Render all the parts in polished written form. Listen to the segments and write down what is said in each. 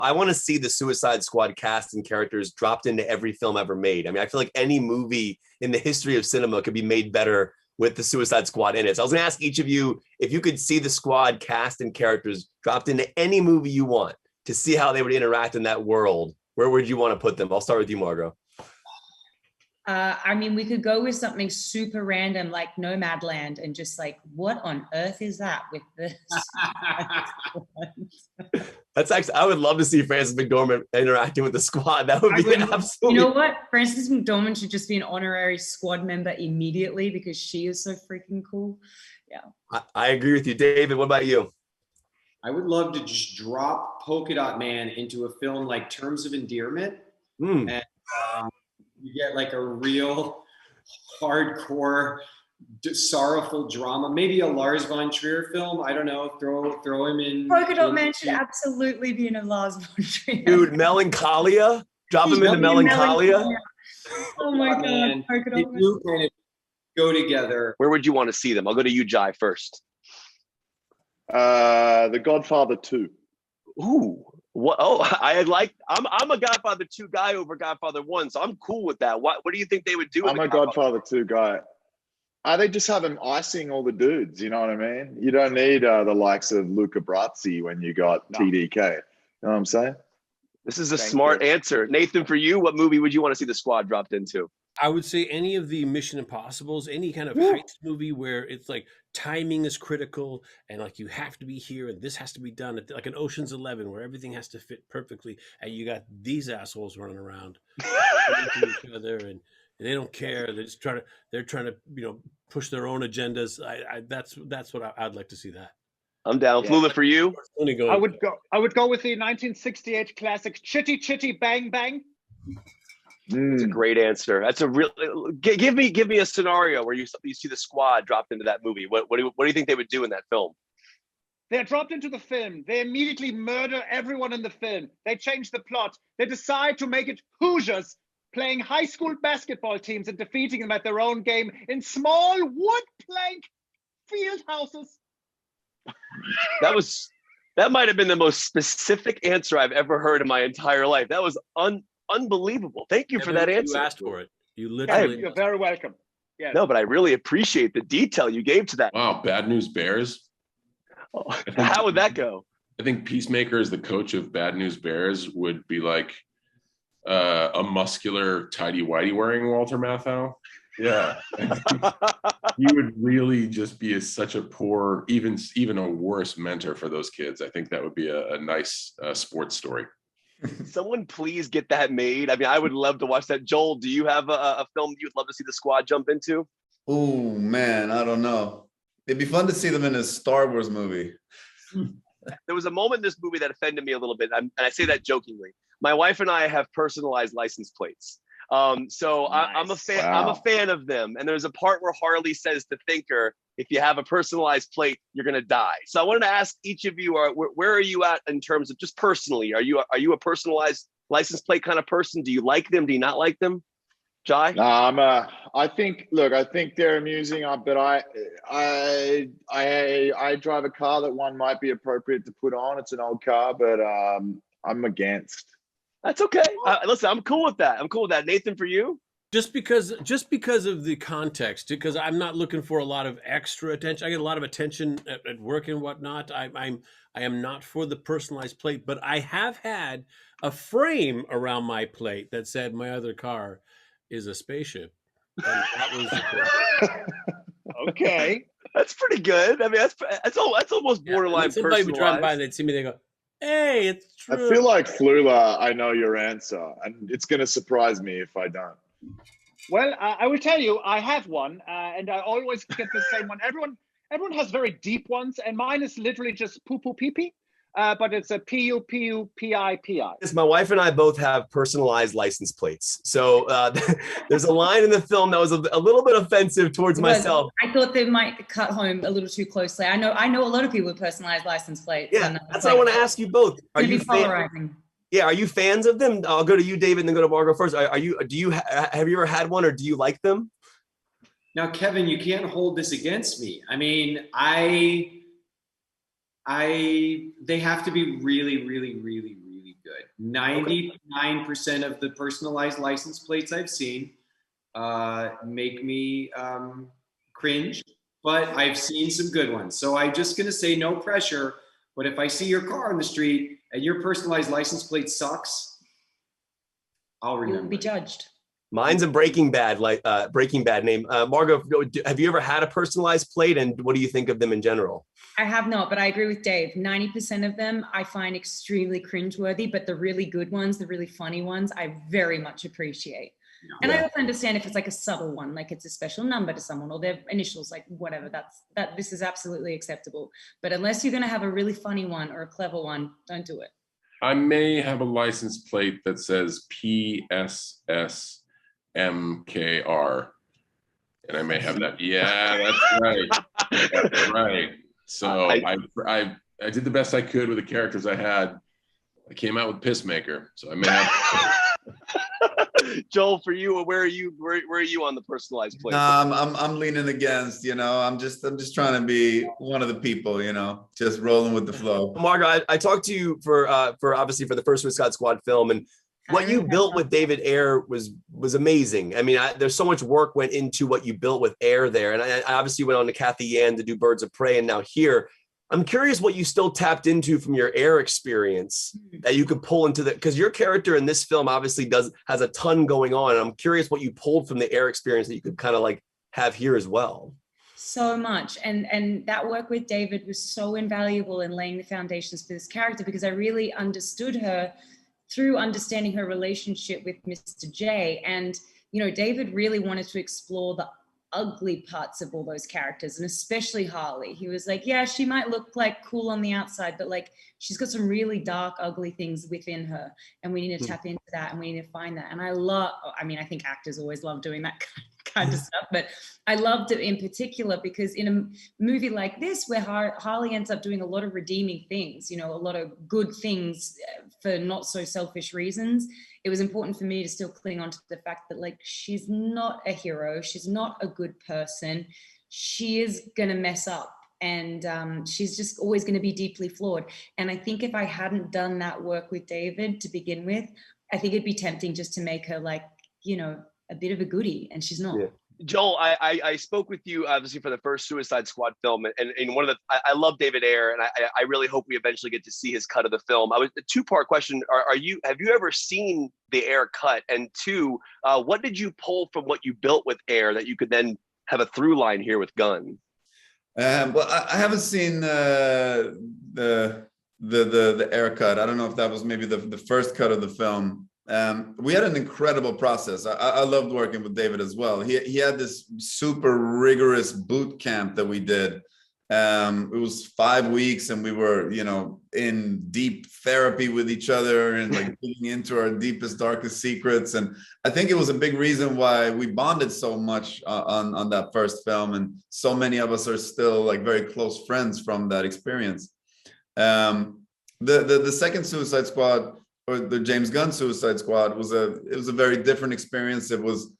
I want to see the Suicide Squad cast and characters dropped into every film ever made. I mean, I feel like any movie in the history of cinema could be made better with the Suicide Squad in it. So I was going to ask each of you if you could see the squad cast and characters dropped into any movie you want to see how they would interact in that world. Where would you want to put them? I'll start with you, Margot. I mean, we could go with something super random like Nomadland and just like, what on earth is that with this? That's actually, I would love to see Frances McDormand interacting with the squad. That would be absolutely. You know what? Frances McDormand should just be an honorary squad member immediately because she is so freaking cool. Yeah. I agree with you. David, what about you? I would love to just drop Polka Dot Man into a film like Terms of Endearment. And you get like a real hardcore, sorrowful drama, maybe a Lars von Trier film. I don't know. Throw him in. Polka Dot Man should absolutely be in a Lars von Trier. Dude, Melancholia. Drop him into Melancholia. Oh my God, Polka Dot Man. Kind of go together. Where would you want to see them? I'll go to you, Jai, first. The Godfather 2. Ooh. What? Oh, I'm a Godfather 2 guy over Godfather 1, so I'm cool with that. What do you think they would do? I'm a Godfather 2 guy. They just have him icing all the dudes, you know what I mean? You don't need the likes of Luca Brasi when you got TDK. You know what I'm saying? This is a smart answer. Nathan, for you, what movie would you want to see the squad dropped into? I would say any of the Mission Impossibles, any kind of heist movie where it's like timing is critical and like you have to be here and this has to be done, like an Ocean's 11 where everything has to fit perfectly and you got these assholes running around into each other and they don't care. They're trying to push their own agendas. That's what I'd like to see that. I'm down. Flula, for you? I would go with the 1968 classic Chitty Chitty Bang Bang. That's a great answer. That's a real. Give me a scenario where you see the squad dropped into that movie. What do you think they would do in that film? They're dropped into the film. They immediately murder everyone in the film. They change the plot. They decide to make it Hoosiers playing high school basketball teams and defeating them at their own game in small wood plank field houses. That might have been the most specific answer I've ever heard in my entire life. That was unbelievable. Thank you for that answer. You asked for it. You literally. You're very welcome. Yeah. No, but I really appreciate the detail you gave to that. Wow, Bad News Bears. Oh, how would that go? I think Peacemaker as the coach of Bad News Bears would be like a muscular, tidy-whitey wearing Walter Matthau. Yeah. He would really just be such a poor, even a worse mentor for those kids. I think that would be a nice sports story. Someone please get that made. I mean, I would love to watch that. Joel, do you have a film you'd love to see the squad jump into? Oh, man, I don't know. It'd be fun to see them in a Star Wars movie. There was a moment in this movie that offended me a little bit, and I say that jokingly. My wife and I have personalized license plates. So nice. I'm a fan. Wow. I'm a fan of them. And there's a part where Harley says to Thinker, if you have a personalized plate, you're going to die. So I wanted to ask each of you, where are you at in terms of just personally? Are you a personalized license plate kind of person? Do you like them? Do you not like them? Jai? I think they're amusing, but I drive a car that one might be appropriate to put on. It's an old car, but I'm against. That's okay. Listen, I'm cool with that. Nathan, for you? Just because of the context, because I'm not looking for a lot of extra attention. I get a lot of attention at work and whatnot. I am not for the personalized plate, but I have had a frame around my plate that said my other car is a spaceship. And that was okay. That's pretty good. I mean, that's almost borderline personalized. Somebody would drive by and they'd see me, they go, hey, it's true. I feel like Flula, I know your answer, and it's going to surprise me if I don't. Well, I will tell you, I have one, and I always get the same one. Everyone has very deep ones, and mine is literally just poo-poo pee-pee, but it's a P-U-P-U-P-I-P-I. Yes, my wife and I both have personalized license plates. So there's a line in the film that was a little bit offensive towards myself. I thought they might cut home a little too closely. I know a lot of people with personalized license plates. Yeah, that's what I want to ask you both. Are you polarizing? Yeah, are you fans of them? I'll go to you, David, and then go to Margot first. Have you ever had one, or do you like them? Now, Kevin, you can't hold this against me. I mean, they have to be really, really, really, really good. good. 99% of the personalized license plates I've seen make me cringe, but I've seen some good ones. So I'm just gonna say no pressure, but if I see your car on the street and your personalized license plate sucks, I'll remember. You will be judged. Mine's a Breaking Bad name. Margot, have you ever had a personalized plate, and what do you think of them in general? I have not, but I agree with Dave. 90% of them I find extremely cringeworthy, but the really good ones, the really funny ones, I very much appreciate. And I also understand if it's like a subtle one, like it's a special number to someone or their initials, like whatever, this is absolutely acceptable. But unless you're going to have a really funny one or a clever one, don't do it. I may have a license plate that says PSS MKR, and I may have that. Yeah, that's right. That's right. So I did the best I could with the characters I had. I came out with Pissmaker, so I may have. Joel, for you, where are you on the personalized plate? I'm leaning against. I'm just trying to be one of the people. Just rolling with the flow. Margot, I talked to you for obviously for the first Suicide Squad film, and what you built with David Ayer was amazing. I mean, there's so much work went into what you built with Ayer there. And I obviously went on to Kathy Yan to do Birds of Prey, and now here. I'm curious what you still tapped into from your Ayer experience that you could pull into because your character in this film obviously has a ton going on. And I'm curious what you pulled from the Ayer experience that you could kind of like have here as well. So much. And that work with David was so invaluable in laying the foundations for this character, because I really understood her through understanding her relationship with Mr. J. And, David really wanted to explore the ugly parts of all those characters, and especially Harley. He was like, yeah, she might look like cool on the outside, but like she's got some really dark, ugly things within her, and we need to tap into that, and we need to find that. And I think actors always love doing that kind of stuff, but I loved it in particular because in a movie like this where Harley ends up doing a lot of redeeming things, a lot of good things for not so selfish reasons, it was important for me to still cling on to the fact that like she's not a hero, she's not a good person, she is gonna mess up, and she's just always going to be deeply flawed. And I think if I hadn't done that work with David to begin with, I think it'd be tempting just to make her like, a bit of a goodie, and she's not. Yeah. Joel, I spoke with you obviously for the first Suicide Squad film, and one of I love David Ayer, and I really hope we eventually get to see his cut of the film. A two-part question: have you ever seen the Ayer cut? And two, what did you pull from what you built with Ayer that you could then have a through line here with Gunn? Well, I haven't seen the Ayer cut. I don't know if that was maybe the first cut of the film. We had an incredible process. I loved working with David as well. He had this super rigorous boot camp that we did. It was 5 weeks, and we were, in deep therapy with each other and like digging into our deepest, darkest secrets. And I think it was a big reason why we bonded so much on that first film. And so many of us are still like very close friends from that experience. The second Suicide Squad, or the James Gunn Suicide Squad, was a very different experience. It was,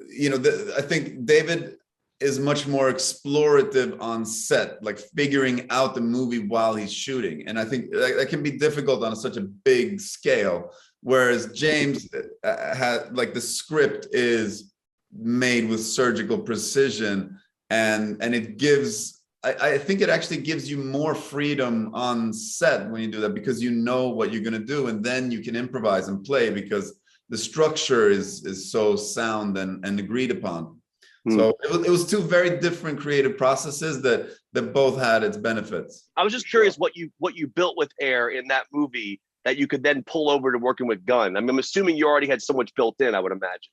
I think David is much more explorative on set, like figuring out the movie while he's shooting. And I think that can be difficult on such a big scale. Whereas James had, like, the script is made with surgical precision, and it gives, I think it actually gives you more freedom on set when you do that, because you know what you're going to do, and then you can improvise and play because the structure is so sound and agreed upon. So it was two very different creative processes that both had its benefits. I was just curious what you built with Ayer in that movie that you could then pull over to working with Gunn. I mean, I'm assuming you already had so much built in, I would imagine.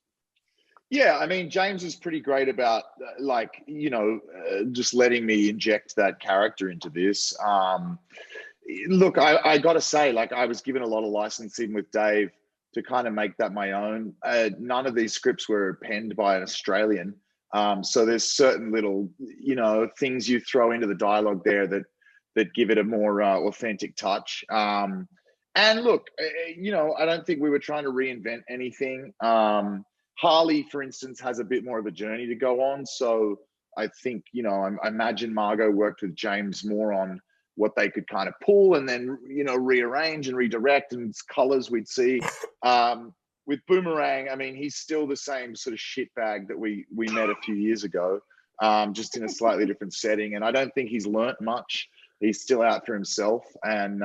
Yeah, I mean, James is pretty great about just letting me inject that character into this. Look, I got to say, like, I was given a lot of licensing with Dave to kind of make that my own. None of these scripts were penned by an Australian. So there's certain little, things you throw into the dialogue there that give it a more authentic touch. And look, I don't think we were trying to reinvent anything. Harley, for instance, has a bit more of a journey to go on. So I think, I imagine Margot worked with James more on what they could kind of pull and then, you know, rearrange and redirect, and colors we'd see. With Boomerang, I mean, he's still the same sort of shitbag that we met a few years ago, just in a slightly different setting. And I don't think he's learnt much. He's still out for himself and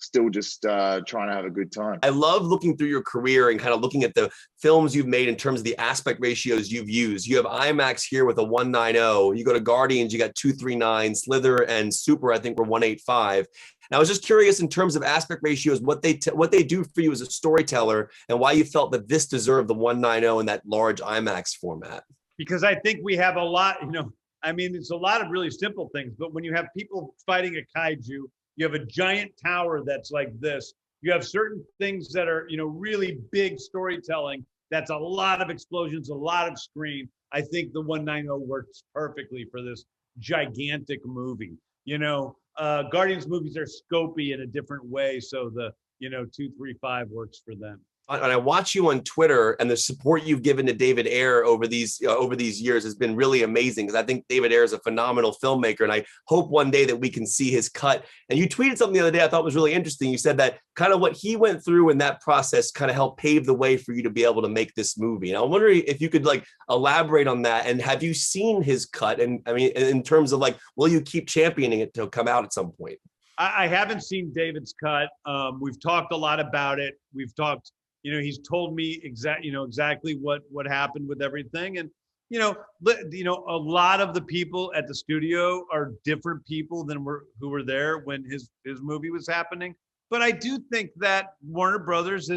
still just trying to have a good time. I love looking through your career and kind of looking at the films you've made in terms of the aspect ratios you've used. You have IMAX here with a 190. You go to Guardians, you got 239. Slither and Super, I think, were 185. And I was just curious in terms of aspect ratios, what they do for you as a storyteller, and why you felt that this deserved the 190 in that large IMAX format. Because I think we have a lot, you know, I mean, it's a lot of really simple things, but when you have people fighting a kaiju, you have a giant tower that's like this. You have certain things that are, you know, really big storytelling. That's a lot of explosions, a lot of screen. I think the 190 works perfectly for this gigantic movie. You know, Guardians movies are scopy in a different way, so the, you know, 235 works for them. And I watch you on Twitter, and the support you've given to David Ayer over these years has been really amazing, because I think David Ayer is a phenomenal filmmaker, and I hope one day that we can see his cut. And you tweeted something the other day I thought was really interesting. You said that kind of what he went through in that process kind of helped pave the way for you to be able to make this movie. And I'm wondering if you could like elaborate on that, and have you seen his cut? And I mean, in terms of like, will you keep championing it to come out at some point? I haven't seen David's cut. We've talked a lot about it. We've talked, you know, he's told me exactly what happened with everything. And, you know, a lot of the people at the studio are different people than who were there when his movie was happening. But I do think that Warner Brothers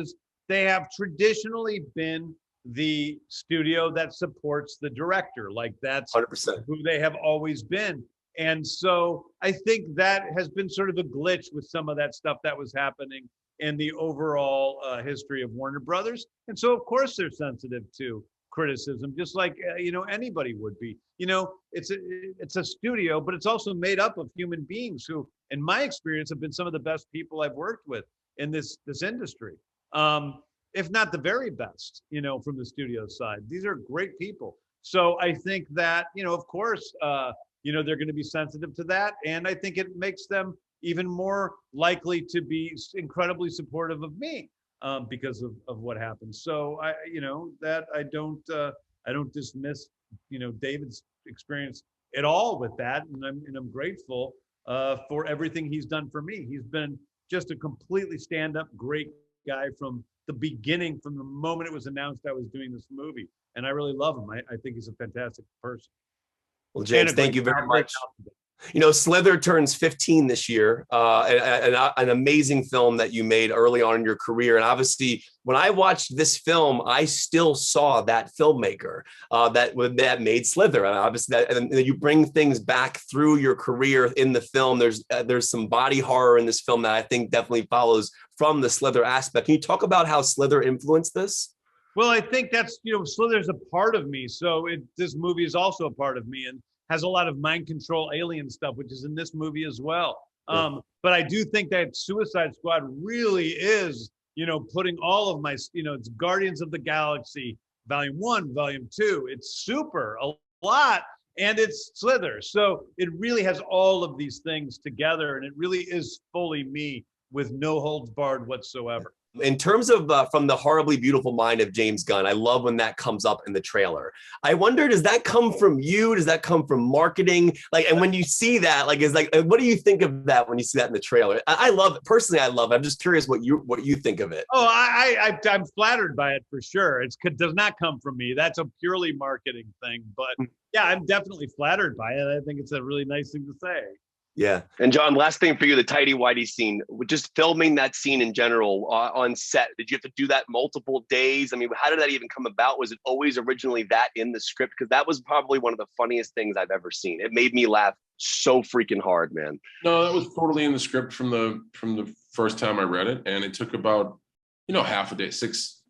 they have traditionally been the studio that supports the director. Like that's 100% who they have always been. And so I think that has been sort of a glitch with some of that stuff that was happening in the overall history of Warner Brothers. And so, of course, they're sensitive to criticism, just like, you know, anybody would be. You know, it's a studio, but it's also made up of human beings who, in my experience, have been some of the best people I've worked with in this industry. If not the very best, you know, from the studio side. These are great people. So I think that, you know, of course, you know, they're going to be sensitive to that. And I think it makes them even more likely to be incredibly supportive of me because of what happened. So you know, that I don't dismiss, you know, David's experience at all with that, and I'm grateful for everything he's done for me. He's been just a completely stand-up great guy from the beginning, from the moment it was announced I was doing this movie, and I really love him. I think he's a fantastic person. Well, James, thank you very much. You know, Slither turns 15 this year, an amazing film that you made early on in your career. And obviously, when I watched this film, I still saw that filmmaker that made Slither. And obviously, and you bring things back through your career in the film. There's some body horror in this film that I think definitely follows from the Slither aspect. Can you talk about how Slither influenced this? Well, I think that's, you know, Slither's a part of me. So this movie is also a part of me, and has a lot of mind control alien stuff, which is in this movie as well. But I do think that Suicide Squad really is, you know, putting all of my, you know, it's Guardians of the Galaxy, Volume 1, Volume 2, it's Super, a lot, and it's Slither. So it really has all of these things together, and it really is fully me with no holds barred whatsoever. In terms of from the horribly beautiful mind of James Gunn, I love when that comes up in the trailer. I wonder, does that come from you? Does that come from marketing? Like, and when you see that, like, is like, what do you think of that when you see that in the trailer? I love it. Personally, I love it. I'm just curious what you think of it. Oh, I'm flattered by it for sure. It does not come from me. That's a purely marketing thing. But yeah, I'm definitely flattered by it. I think it's a really nice thing to say. Yeah. And John, last thing for you, the tighty whitey scene, just filming that scene in general on set, did you have to do that multiple days? I mean, how did that even come about? Was it always originally that in the script? Because that was probably one of the funniest things I've ever seen. It made me laugh so freaking hard, man. No, that was totally in the script from the first time I read it. And it took about, you know, half a day, six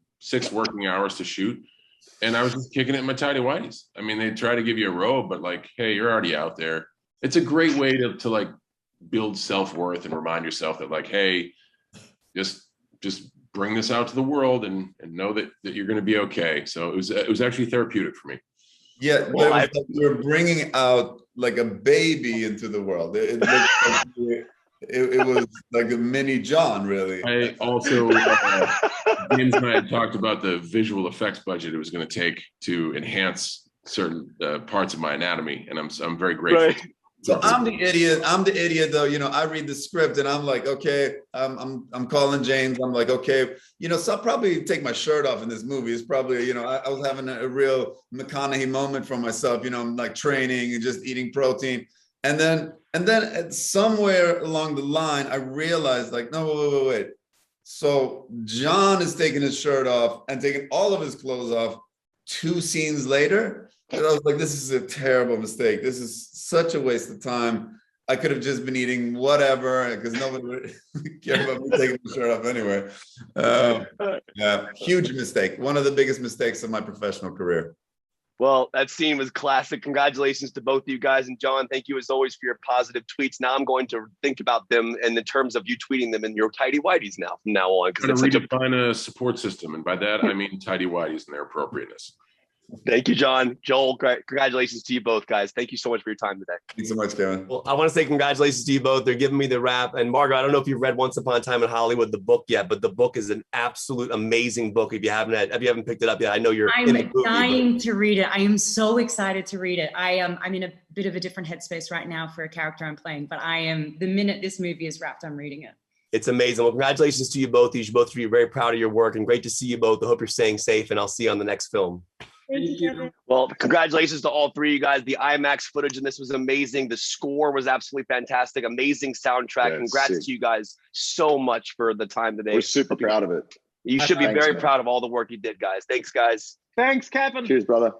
working hours to shoot. And I was just kicking it in my tighty whities. I mean, they try to give you a robe, but like, hey, you're already out there. It's a great way to like build self-worth and remind yourself that like, hey, just bring this out to the world and know that you're going to be okay. So it was actually therapeutic for me. Yeah, but it was like you're bringing out like a baby into the world. It was like a mini John, really. I also, James and I had talked about the visual effects budget it was going to take to enhance certain parts of my anatomy, and I'm very grateful. Right. So I'm the idiot though. You know, I read the script and I'm like, okay, I'm calling James. I'm like, okay, you know, so I'll probably take my shirt off in this movie. It's probably, you know, I was having a real McConaughey moment for myself. You know, I'm like training and just eating protein, and then somewhere along the line, I realized like, no, wait. So John is taking his shirt off and taking all of his clothes off 2 scenes later. And I was like, this is a terrible mistake. This is such a waste of time. I could have just been eating whatever because nobody would care about me taking the shirt off anyway. Yeah, huge mistake. One of the biggest mistakes of my professional career. Well, that scene was classic. Congratulations to both of you guys. And John, thank you as always for your positive tweets. Now I'm going to think about them in the terms of you tweeting them in your tidy whities now from now on. Because it's redefine a support system. And by that, I mean tidy whities and their appropriateness. Thank you, John. Joel, congratulations to you both, guys. Thank you so much for your time today. Thanks so much, Kevin. Well, I want to say congratulations to you both. They're giving me the wrap. And Margot, I don't know if you've read Once Upon a Time in Hollywood, the book yet, but the book is an absolute amazing book. If you haven't picked it up yet, I know you're dying to read it. I am so excited to read it. I'm in a bit of a different headspace right now for a character I'm playing, but the minute this movie is wrapped, I'm reading it. It's amazing. Well, congratulations to you both. You should both be very proud of your work and great to see you both. I hope you're staying safe, and I'll see you on the next film. Thank you, Kevin. Well, congratulations to all three of you guys. The IMAX footage in this was amazing. The score was absolutely fantastic. Amazing soundtrack. Yeah, congrats to you guys so much for the time today. We're super proud of it. You should be very proud of all the work you did, guys. Thanks, guys. Thanks, Kevin. Cheers, brother.